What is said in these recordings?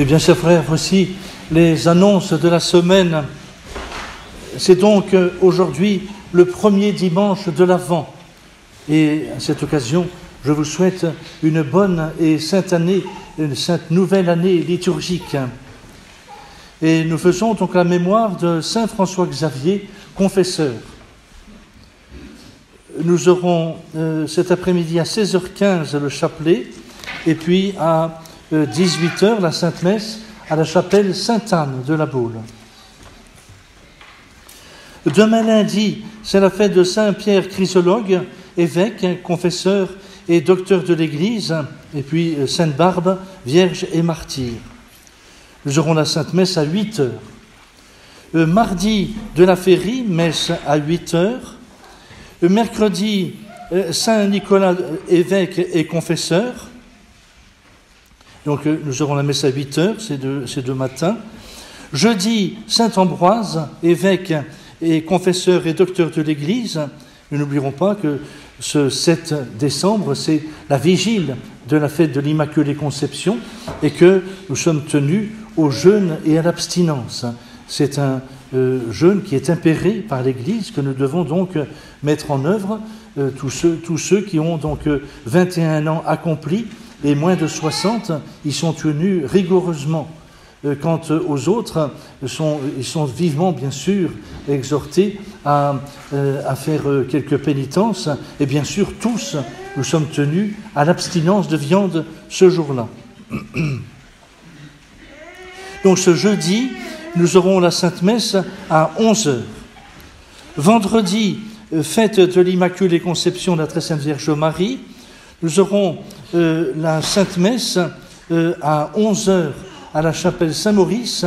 Eh bien, chers frères, voici les annonces de la semaine. C'est donc aujourd'hui le premier dimanche de l'Avent. Et à cette occasion, je vous souhaite une bonne et sainte année, une sainte nouvelle année liturgique. Et nous faisons donc la mémoire de Saint François Xavier, confesseur. Nous aurons cet après-midi à 16h15 le chapelet, et puis à 18h la Sainte Messe à la chapelle Sainte-Anne de la Baule. Demain lundi, c'est la fête de Saint-Pierre Chrysologue, évêque, confesseur et docteur de l'Église, et puis Sainte Barbe, vierge et martyr. Nous aurons la Sainte Messe à 8h. Mardi de la Férie, messe à 8h. Mercredi, Saint-Nicolas, évêque et confesseur. Donc nous aurons la messe à 8h, c'est de matin. Jeudi, Saint-Ambroise, évêque et confesseur et docteur de l'Église. Nous n'oublierons pas que ce 7 décembre, c'est la vigile de la fête de l'Immaculée Conception et que nous sommes tenus au jeûne et à l'abstinence. C'est un jeûne qui est impéré par l'Église, que nous devons donc mettre en œuvre, tous ceux qui ont donc 21 ans accomplis et moins de 60, ils sont tenus rigoureusement. Quant aux autres, ils sont vivement, bien sûr, exhortés à faire quelques pénitences. Et bien sûr, tous, nous sommes tenus à l'abstinence de viande ce jour-là. Donc ce jeudi, nous aurons la Sainte Messe à 11h. Vendredi, fête de l'Immaculée Conception de la Très Sainte Vierge Marie. Nous aurons la Sainte Messe à 11h à la chapelle Saint-Maurice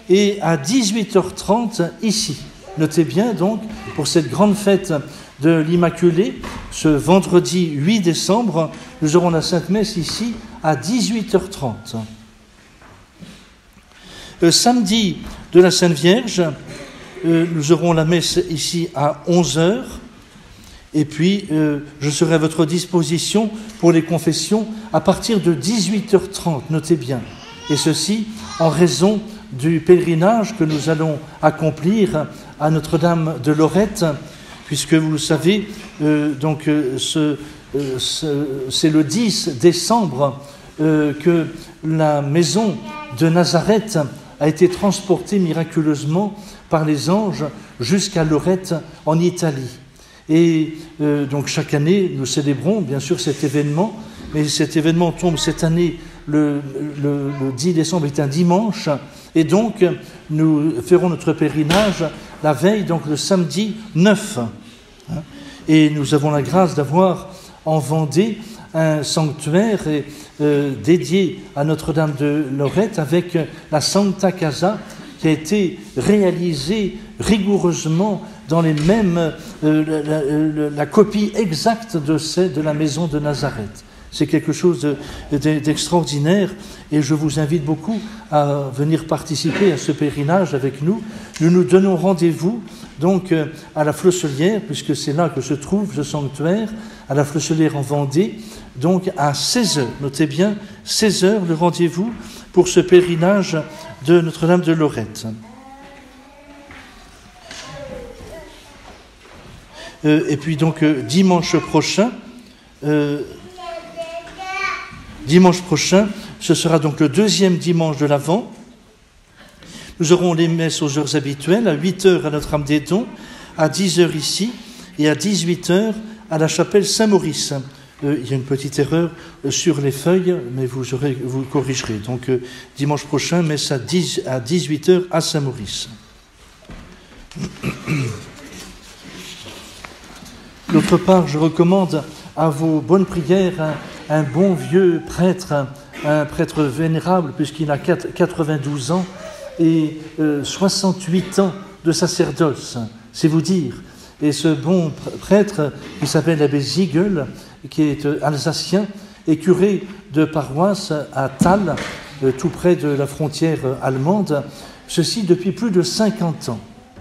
et à 18h30 ici. Notez bien donc, pour cette grande fête de l'Immaculée, ce vendredi 8 décembre, nous aurons la Sainte Messe ici à 18h30. Samedi de la Sainte Vierge, nous aurons la messe ici à 11h. Et puis, je serai à votre disposition pour les confessions à partir de 18h30, notez bien. Et ceci en raison du pèlerinage que nous allons accomplir à Notre-Dame de Lorette, puisque vous le savez, c'est le 10 décembre que la maison de Nazareth a été transportée miraculeusement par les anges jusqu'à Lorette en Italie. Et donc chaque année, nous célébrons bien sûr cet événement, mais cet événement tombe cette année, le 10 décembre est un dimanche, et donc nous ferons notre pèlerinage la veille, donc le samedi 9. Et nous avons la grâce d'avoir en Vendée un sanctuaire dédié à Notre-Dame de Lorette avec la Santa Casa qui a été réalisée rigoureusement dans les mêmes, la copie exacte de la maison de Nazareth. C'est quelque chose d'extraordinaire et je vous invite beaucoup à venir participer à ce pèlerinage avec nous. Nous nous donnons rendez-vous donc à la Flosselière, puisque c'est là que se trouve ce sanctuaire, à la Flosselière en Vendée, donc à 16h. Notez bien, 16h le rendez-vous pour ce pèlerinage de Notre-Dame de Lorette. Et puis donc dimanche prochain, ce sera donc le deuxième dimanche de l'Avent. Nous aurons les messes aux heures habituelles, à 8h à Notre-Dame des Dons, à 10h ici, et à 18h à la chapelle Saint-Maurice. Il y a une petite erreur sur les feuilles, mais vous corrigerez. Donc dimanche prochain, messe à 18h à Saint-Maurice. D'autre part, je recommande à vos bonnes prières un bon vieux prêtre, un prêtre vénérable, puisqu'il a 92 ans et 68 ans de sacerdoce, c'est vous dire. Et ce bon prêtre, qui s'appelle l'abbé Ziegel, qui est alsacien, est curé de paroisse à Thal, tout près de la frontière allemande, ceci depuis plus de 50 ans.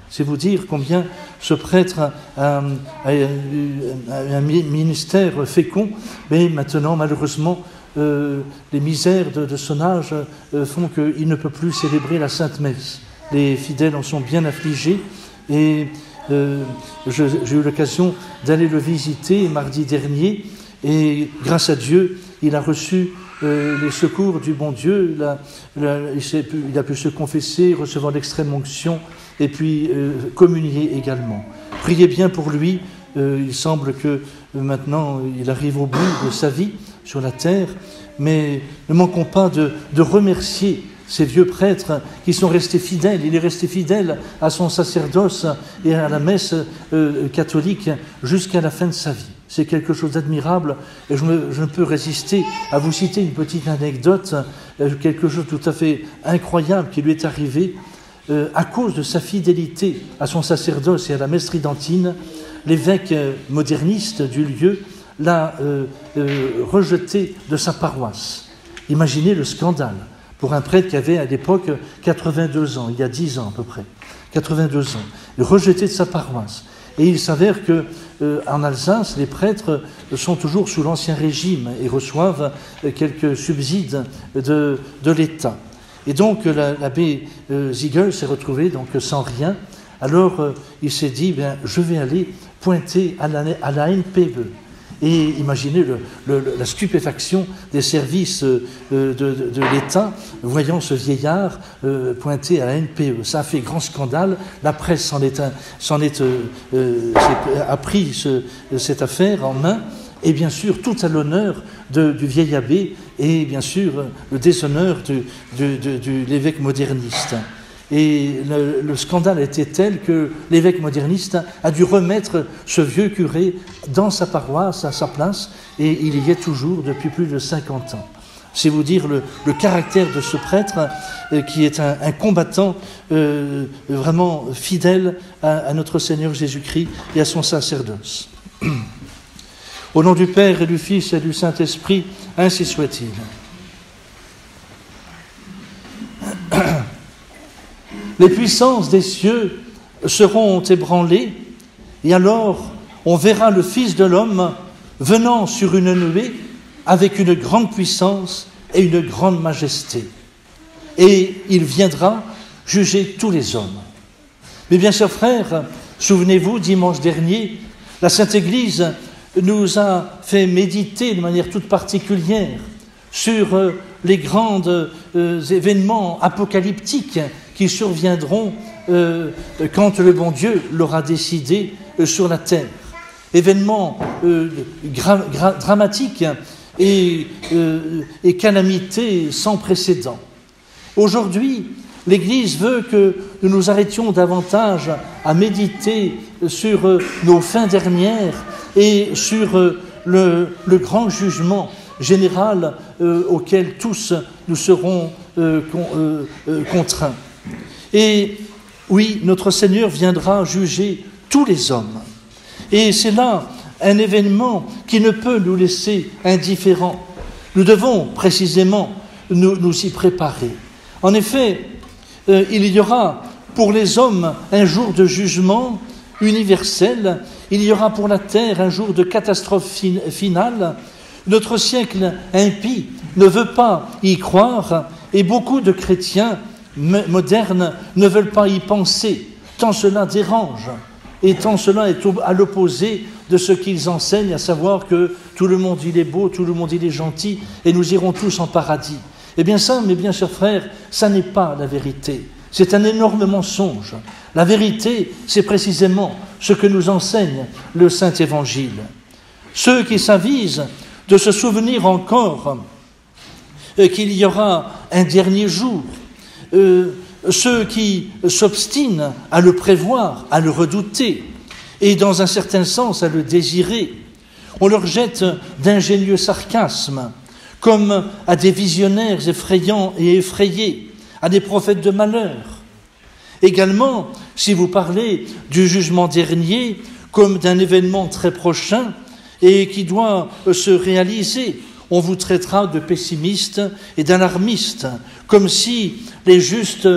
C'est vous dire combien ce prêtre a un ministère fécond, mais maintenant, malheureusement, les misères de son âge font qu'il ne peut plus célébrer la Sainte Messe. Les fidèles en sont bien affligés et j'ai eu l'occasion d'aller le visiter mardi dernier et grâce à Dieu, il a reçu les secours du bon Dieu, il a pu se confesser, recevoir l'extrême onction et puis communier également. Priez bien pour lui, il semble que maintenant il arrive au bout de sa vie sur la terre, mais ne manquons pas de remercier ces vieux prêtres qui sont restés fidèles. Il est resté fidèle à son sacerdoce et à la messe catholique jusqu'à la fin de sa vie. C'est quelque chose d'admirable et je ne peux résister à vous citer une petite anecdote, quelque chose de tout à fait incroyable qui lui est arrivé. À cause de sa fidélité à son sacerdoce et à la messe tridentine, l'évêque moderniste du lieu l'a rejeté de sa paroisse. Imaginez le scandale pour un prêtre qui avait à l'époque 82 ans, il y a 10 ans à peu près, 82 ans, rejeté de sa paroisse. Et il s'avère qu'en Alsace, les prêtres sont toujours sous l'Ancien Régime et reçoivent quelques subsides de l'État. Et donc l'abbé Ziegel s'est retrouvé donc sans rien. Alors il s'est dit, je vais aller pointer à la NPE. Et imaginez la stupéfaction des services de l'État, voyant ce vieillard pointer à la NPE. Ça a fait grand scandale, la presse a pris cette affaire en main, et bien sûr, tout à l'honneur du vieil abbé, et bien sûr, le déshonneur de l'évêque moderniste. Et le scandale était tel que l'évêque moderniste a dû remettre ce vieux curé dans sa paroisse, à sa place, et il y est toujours depuis plus de 50 ans. C'est vous dire le caractère de ce prêtre qui est un combattant vraiment fidèle à notre Seigneur Jésus-Christ et à son sacerdoce. Au nom du Père et du Fils et du Saint-Esprit, ainsi soit-il. Les puissances des cieux seront ébranlées, et alors on verra le Fils de l'homme venant sur une nuée avec une grande puissance et une grande majesté. Et il viendra juger tous les hommes. Mais bien chers frères, souvenez-vous, dimanche dernier, la Sainte Église nous a fait méditer de manière toute particulière sur les grands événements apocalyptiques qui surviendront quand le bon Dieu l'aura décidé sur la terre. Événements dramatiques et calamités sans précédent. Aujourd'hui, l'Église veut que nous nous arrêtions davantage à méditer sur nos fins dernières et sur le grand jugement général auquel tous nous serons contraints. Et oui, notre Seigneur viendra juger tous les hommes. Et c'est là un événement qui ne peut nous laisser indifférents. Nous devons précisément nous y préparer. En effet, il y aura pour les hommes un jour de jugement universel, il y aura pour la terre un jour de catastrophe finale. Notre siècle impie ne veut pas y croire et beaucoup de chrétiens modernes ne veulent pas y penser, tant cela dérange et tant cela est à l'opposé de ce qu'ils enseignent, à savoir que tout le monde il est beau, tout le monde il est gentil et nous irons tous en paradis. Eh bien ça, mes bien chers frères, ça n'est pas la vérité. C'est un énorme mensonge. La vérité, c'est précisément ce que nous enseigne le Saint-Évangile. Ceux qui s'avisent de se souvenir encore qu'il y aura un dernier jour, ceux qui s'obstinent à le prévoir, à le redouter, et dans un certain sens à le désirer, on leur jette d'ingénieux sarcasmes, comme à des visionnaires effrayants et effrayés, à des prophètes de malheur. Également, si vous parlez du jugement dernier comme d'un événement très prochain et qui doit se réaliser, on vous traitera de pessimiste et d'alarmiste, comme si les justes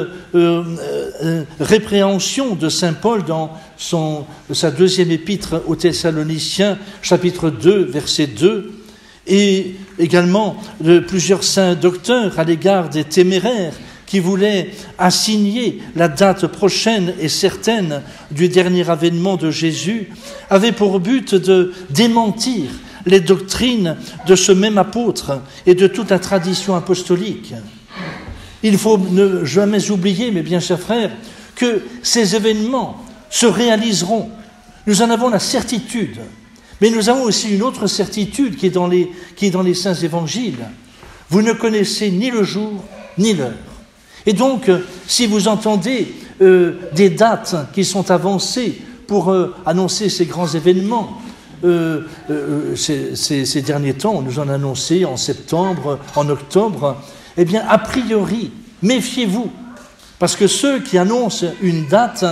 répréhensions de saint Paul dans sa deuxième épître aux Thessaloniciens, chapitre 2, verset 2, et également de plusieurs saints docteurs à l'égard des téméraires qui voulaient assigner la date prochaine et certaine du dernier avènement de Jésus, avaient pour but de démentir les doctrines de ce même apôtre et de toute la tradition apostolique. Il faut ne jamais oublier, mes bien chers frères, que ces événements se réaliseront. Nous en avons la certitude, mais nous avons aussi une autre certitude qui est dans les saints évangiles. Vous ne connaissez ni le jour ni l'heure. Et donc, si vous entendez des dates qui sont avancées pour annoncer ces grands événements, ces derniers temps, on nous en a annoncé en septembre, en octobre, eh bien, a priori, méfiez-vous, parce que ceux qui annoncent une date,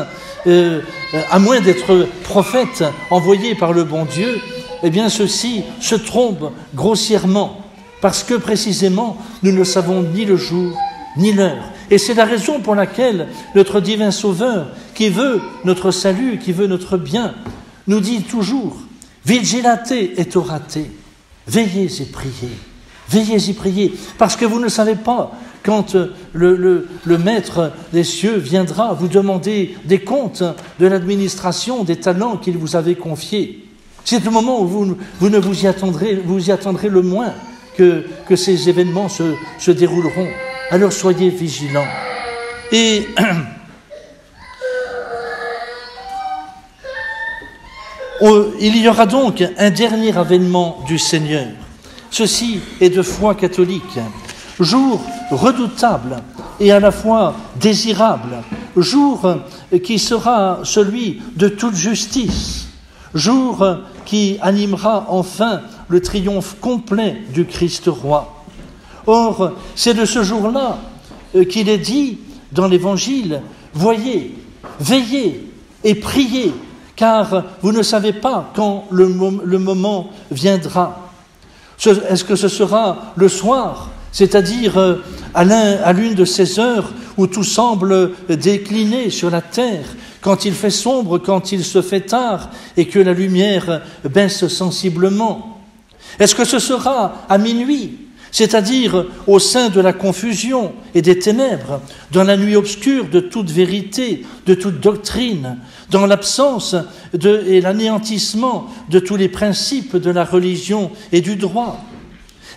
à moins d'être prophètes envoyés par le bon Dieu, eh bien, ceux-ci se trompent grossièrement, parce que précisément, nous ne savons ni le jour ni l'heure. Et c'est la raison pour laquelle notre divin Sauveur, qui veut notre salut, qui veut notre bien, nous dit toujours « Vigilate et orate » veillez et priez, veillez et priez, parce que vous ne savez pas quand le Maître des cieux viendra vous demander des comptes de l'administration des talents qu'il vous avait confiés. C'est le moment où vous ne vous y attendrez le moins que ces événements se dérouleront. Alors soyez vigilants. Et il y aura donc un dernier avènement du Seigneur. Ceci est de foi catholique. Jour redoutable et à la fois désirable. Jour qui sera celui de toute justice. Jour qui animera enfin le triomphe complet du Christ roi. Or, c'est de ce jour-là qu'il est dit dans l'Évangile, « Voyez, veillez et priez, car vous ne savez pas quand le moment viendra. » Est-ce que ce sera le soir, c'est-à-dire à l'une de ces heures où tout semble décliner sur la terre, quand il fait sombre, quand il se fait tard et que la lumière baisse sensiblement? Est-ce que ce sera à minuit, c'est-à-dire au sein de la confusion et des ténèbres, dans la nuit obscure de toute vérité, de toute doctrine, dans l'absence et l'anéantissement de tous les principes de la religion et du droit?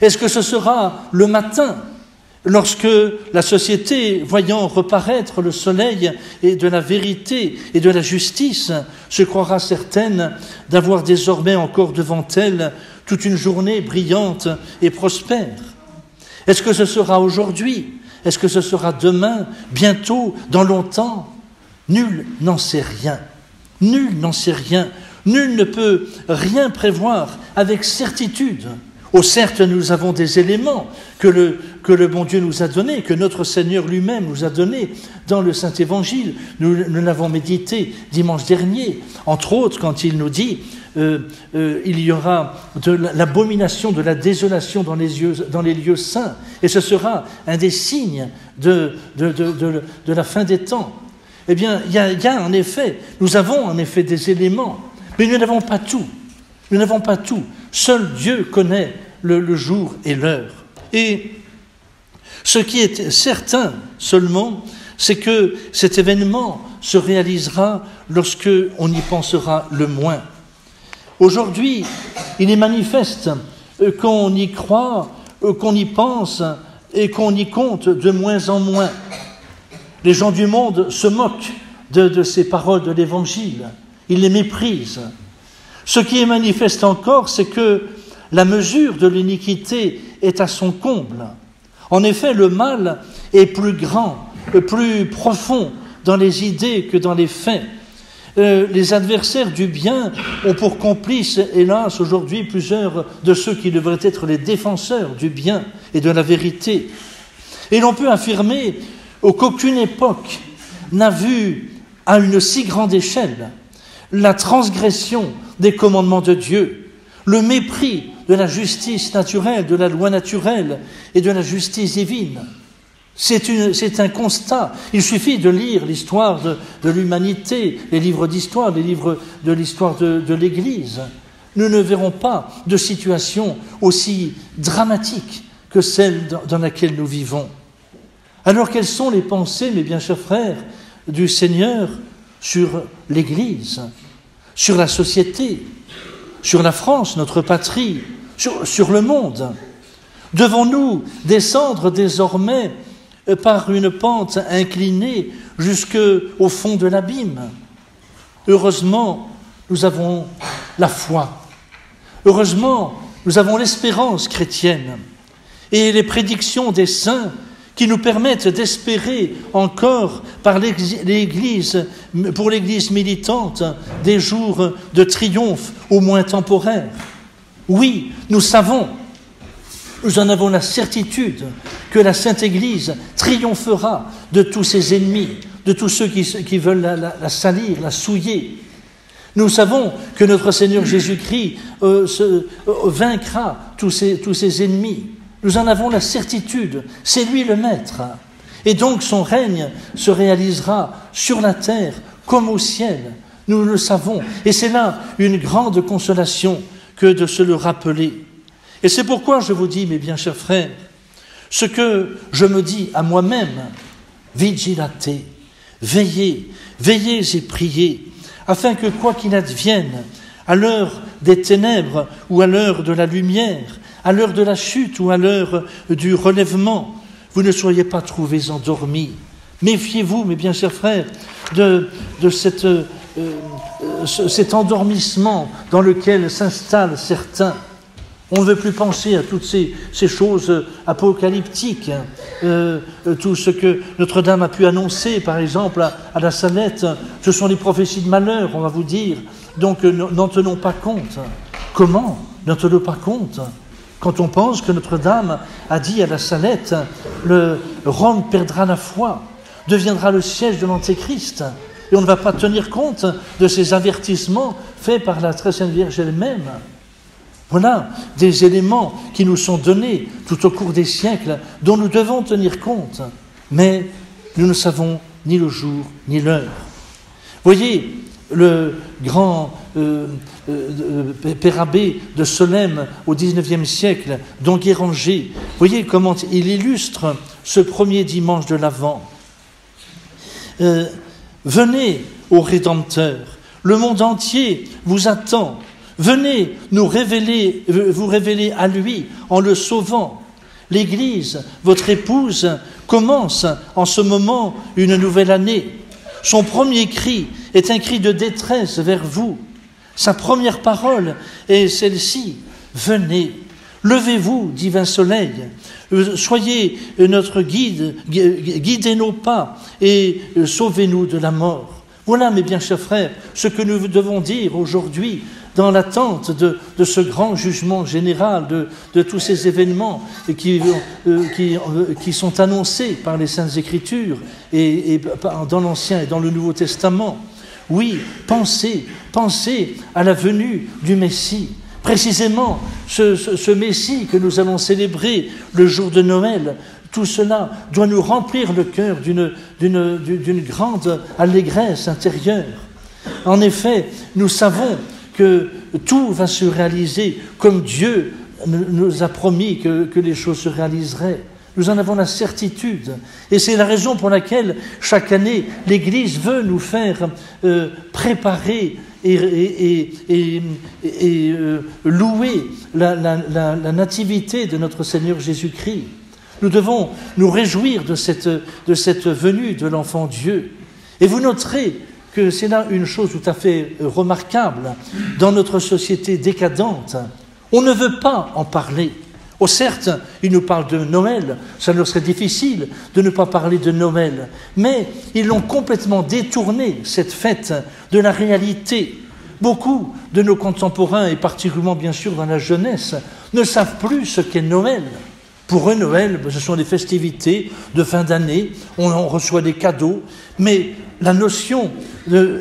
Est-ce que ce sera le matin, lorsque la société, voyant reparaître le soleil et de la vérité et de la justice, se croira certaine d'avoir désormais encore devant elle toute une journée brillante et prospère? Est-ce que ce sera aujourd'hui? Est-ce que ce sera demain, bientôt, dans longtemps? Nul n'en sait rien. Nul n'en sait rien. Nul ne peut rien prévoir avec certitude. Oh, certes, nous avons des éléments que le bon Dieu nous a donnés, que notre Seigneur lui-même nous a donnés dans le Saint-Évangile. Nous l'avons médité dimanche dernier, entre autres quand il nous dit il y aura de l'abomination de la désolation dans les lieux saints, et ce sera un des signes de la fin des temps. Eh bien, il y a en effet, nous avons en effet des éléments, mais nous n'avons pas tout. Nous n'avons pas tout. Seul Dieu connaît le jour et l'heure. Et ce qui est certain seulement, c'est que cet événement se réalisera lorsque on y pensera le moins. Aujourd'hui, il est manifeste qu'on y croit, qu'on y pense et qu'on y compte de moins en moins. Les gens du monde se moquent de ces paroles de l'Évangile. Ils les méprisent. Ce qui est manifeste encore, c'est que la mesure de l'iniquité est à son comble. En effet, le mal est plus grand, plus profond dans les idées que dans les faits. Les adversaires du bien ont pour complices, hélas, aujourd'hui, plusieurs de ceux qui devraient être les défenseurs du bien et de la vérité. Et l'on peut affirmer qu'aucune époque n'a vu à une si grande échelle la transgression des commandements de Dieu, le mépris de la justice naturelle, de la loi naturelle et de la justice divine. C'est un constat. Il suffit de lire l'histoire de l'humanité, les livres d'histoire, les livres de l'histoire de l'Église, nous ne verrons pas de situation aussi dramatique que celle dans laquelle nous vivons. Alors quelles sont les pensées, mes bien chers frères, du Seigneur sur l'Église, sur la société, sur la France, notre patrie, sur le monde? Devons-nous désormais par une pente inclinée jusqu'au fond de l'abîme? Heureusement, nous avons la foi. Heureusement, nous avons l'espérance chrétienne et les prédictions des saints qui nous permettent d'espérer encore pour l'Église militante des jours de triomphe au moins temporaires. Oui, nous en avons la certitude que la Sainte Église triomphera de tous ses ennemis, de tous ceux qui veulent la salir, la souiller. Nous savons que notre Seigneur Jésus-Christ vaincra tous ses ennemis. Nous en avons la certitude, c'est lui le Maître. Et donc son règne se réalisera sur la terre comme au ciel. Nous le savons. Et c'est là une grande consolation que de se le rappeler. Et c'est pourquoi je vous dis, mes bien chers frères, ce que je me dis à moi-même, vigilate, veillez et priez, afin que quoi qu'il advienne, à l'heure des ténèbres ou à l'heure de la lumière, à l'heure de la chute ou à l'heure du relèvement, vous ne soyez pas trouvés endormis. Méfiez-vous, mes bien chers frères, de cet endormissement dans lequel s'installent certains. On ne veut plus penser à toutes ces choses apocalyptiques, tout ce que Notre-Dame a pu annoncer, par exemple, à la Salette. Ce sont des prophéties de malheur, on va vous dire. Donc, n'en tenons pas compte. Comment n'en tenons pas compte? Quand on pense que Notre-Dame a dit à la Salette, Rome perdra la foi, deviendra le siège de l'Antéchrist. Et on ne va pas tenir compte de ces avertissements faits par la très Sainte Vierge elle-même. Voilà des éléments qui nous sont donnés tout au cours des siècles dont nous devons tenir compte. Mais nous ne savons ni le jour ni l'heure. Voyez, le grand Père Abbé de Solesmes au XIXe siècle, Don Guéranger, voyez comment il illustre ce premier dimanche de l'Avent. Venez au Rédempteur, le monde entier vous attend. Venez vous révéler à lui en le sauvant. L'Église, votre épouse, commence en ce moment une nouvelle année. Son premier cri est un cri de détresse vers vous. Sa première parole est celle-ci. Venez, levez-vous, divin soleil. Soyez notre guide, guidez nos pas et sauvez-nous de la mort. Voilà, mes bien chers frères, ce que nous devons dire aujourd'hui dans l'attente de ce grand jugement général, de tous ces événements qui sont annoncés par les Saintes Écritures et dans l'Ancien et dans le Nouveau Testament. Oui, pensez à la venue du Messie. Précisément, ce Messie que nous allons célébrer le jour de Noël, tout cela doit nous remplir le cœur d'une grande allégresse intérieure. En effet, nous savons que tout va se réaliser comme Dieu nous a promis que les choses se réaliseraient. Nous en avons la certitude. Et c'est la raison pour laquelle, chaque année, l'Église veut nous faire préparer et louer la nativité de notre Seigneur Jésus-Christ. Nous devons nous réjouir de cette venue de l'enfant Dieu. Et vous noterez que c'est là une chose tout à fait remarquable dans notre société décadente. On ne veut pas en parler. Oh certes, ils nous parlent de Noël, ça leur serait difficile de ne pas parler de Noël, mais ils l'ont complètement détourné, cette fête, de la réalité. Beaucoup de nos contemporains, et particulièrement bien sûr dans la jeunesse, ne savent plus ce qu'est Noël. Pour eux, Noël, ce sont des festivités de fin d'année, on reçoit des cadeaux, mais la notion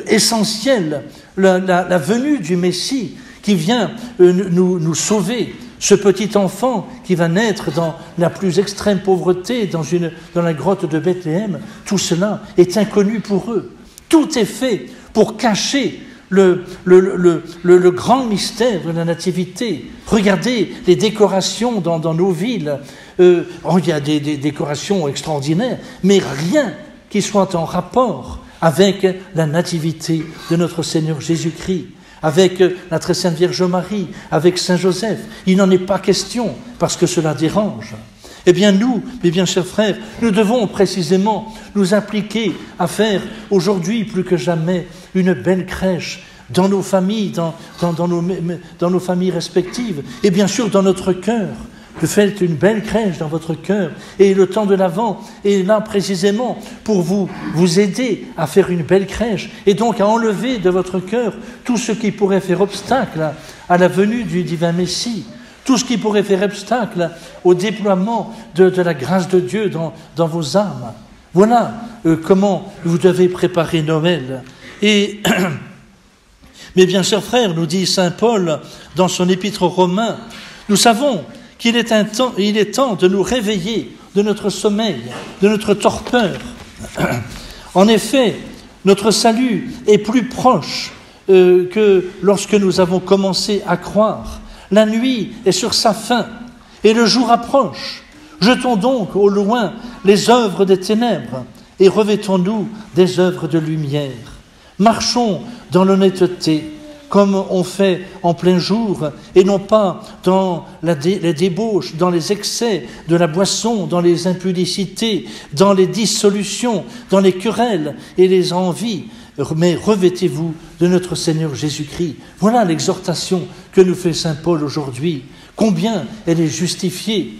essentielle, la venue du Messie qui vient nous sauver, ce petit enfant qui va naître dans la plus extrême pauvreté, dans la grotte de Bethléem, tout cela est inconnu pour eux. Tout est fait pour cacher le grand mystère de la Nativité. Regardez les décorations dans nos villes. Il y a des décorations extraordinaires, mais rien qui soit en rapport avec la Nativité de notre Seigneur Jésus-Christ, avec la très sainte Vierge Marie, avec Saint Joseph. Il n'en est pas question, parce que cela dérange. Eh bien nous, mes bien chers frères, nous devons précisément nous impliquer à faire aujourd'hui plus que jamais une belle crèche dans nos familles, dans nos familles respectives, et bien sûr dans notre cœur. Faites une belle crèche dans votre cœur, et le temps de l'Avent est là précisément pour vous aider à faire une belle crèche, et donc à enlever de votre cœur tout ce qui pourrait faire obstacle à la venue du divin Messie, tout ce qui pourrait faire obstacle au déploiement de la grâce de Dieu dans vos âmes. Voilà comment vous devez préparer Noël. Et mes bien chers frères, nous dit saint Paul dans son épître aux Romains, nous savons qu'il est temps de nous réveiller de notre sommeil, de notre torpeur. En effet, notre salut est plus proche que lorsque nous avons commencé à croire. La nuit est sur sa fin et le jour approche. Jetons donc au loin les œuvres des ténèbres et revêtons-nous des œuvres de lumière. Marchons dans l'honnêteté, comme on fait en plein jour, et non pas dans les débauches, dans les excès de la boisson, dans les impudicités, dans les dissolutions, dans les querelles et les envies, mais revêtez-vous de notre Seigneur Jésus-Christ. Voilà l'exhortation que nous fait saint Paul aujourd'hui. Combien elle est justifiée.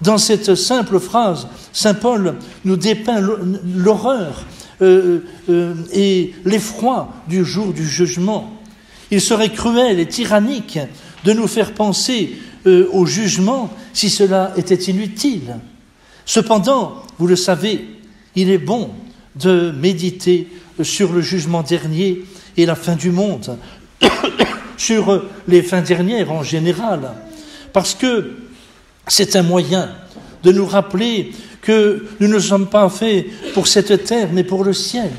Dans cette simple phrase, saint Paul nous dépeint l'horreur et l'effroi du jour du jugement. Il serait cruel et tyrannique de nous faire penser au jugement si cela était inutile. Cependant, vous le savez, il est bon de méditer sur le jugement dernier et la fin du monde, sur les fins dernières en général, parce que c'est un moyen de nous rappeler que nous ne sommes pas faits pour cette terre, mais pour le ciel.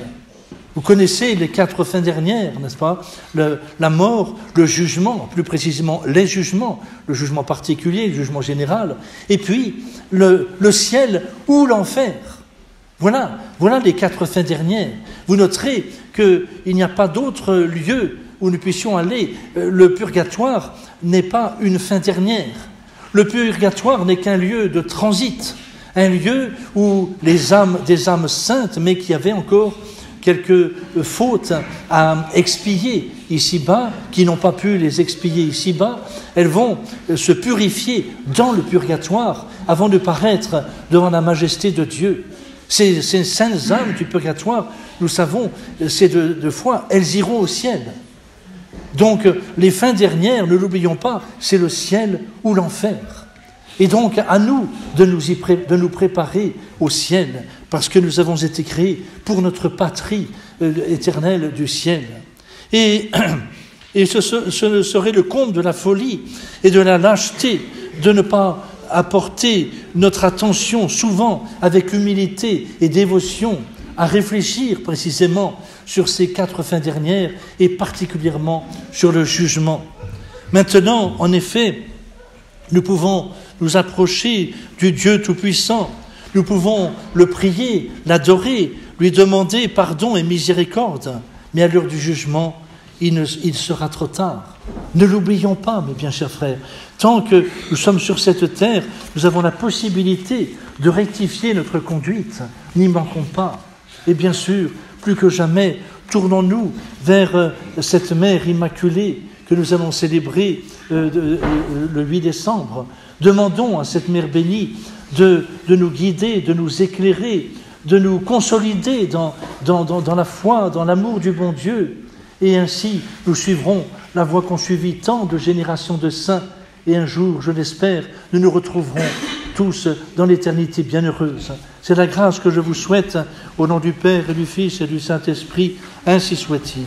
Vous connaissez les 4 fins dernières, n'est-ce pas? La mort, le jugement, plus précisément les jugements, le jugement particulier, le jugement général, et puis le ciel ou l'enfer. Voilà les 4 fins dernières. Vous noterez qu'il n'y a pas d'autre lieu où nous puissions aller. Le purgatoire n'est pas une fin dernière. Le purgatoire n'est qu'un lieu de transit, un lieu où des âmes saintes, mais qui avaient encore quelques fautes à expier ici-bas, qui n'ont pas pu les expier ici-bas, elles vont se purifier dans le purgatoire avant de paraître devant la majesté de Dieu. Ces saintes âmes du purgatoire, nous savons, c'est de foi, elles iront au ciel. Donc les fins dernières, ne l'oublions pas, c'est le ciel ou l'enfer. Et donc à nous de nous préparer au ciel, parce que nous avons été créés pour notre patrie éternelle du ciel. Et ce serait le comble de la folie et de la lâcheté de ne pas apporter notre attention souvent avec humilité et dévotion à réfléchir précisément sur ces 4 fins dernières et particulièrement sur le jugement. Maintenant, en effet, nous pouvons nous approcher du Dieu Tout-Puissant. Nous pouvons le prier, l'adorer, lui demander pardon et miséricorde. Mais à l'heure du jugement, il sera trop tard. Ne l'oublions pas, mes bien chers frères. Tant que nous sommes sur cette terre, nous avons la possibilité de rectifier notre conduite. N'y manquons pas. Et bien sûr, plus que jamais, tournons-nous vers cette mère immaculée que nous allons célébrer le 8 décembre. Demandons à cette mère bénie de nous guider, de nous éclairer, de nous consolider dans la foi, dans l'amour du bon Dieu. Et ainsi, nous suivrons la voie qu'ont suivie tant de générations de saints. Et un jour, je l'espère, nous nous retrouverons tous dans l'éternité bienheureuse. C'est la grâce que je vous souhaite, au nom du Père et du Fils et du Saint-Esprit, ainsi soit-il.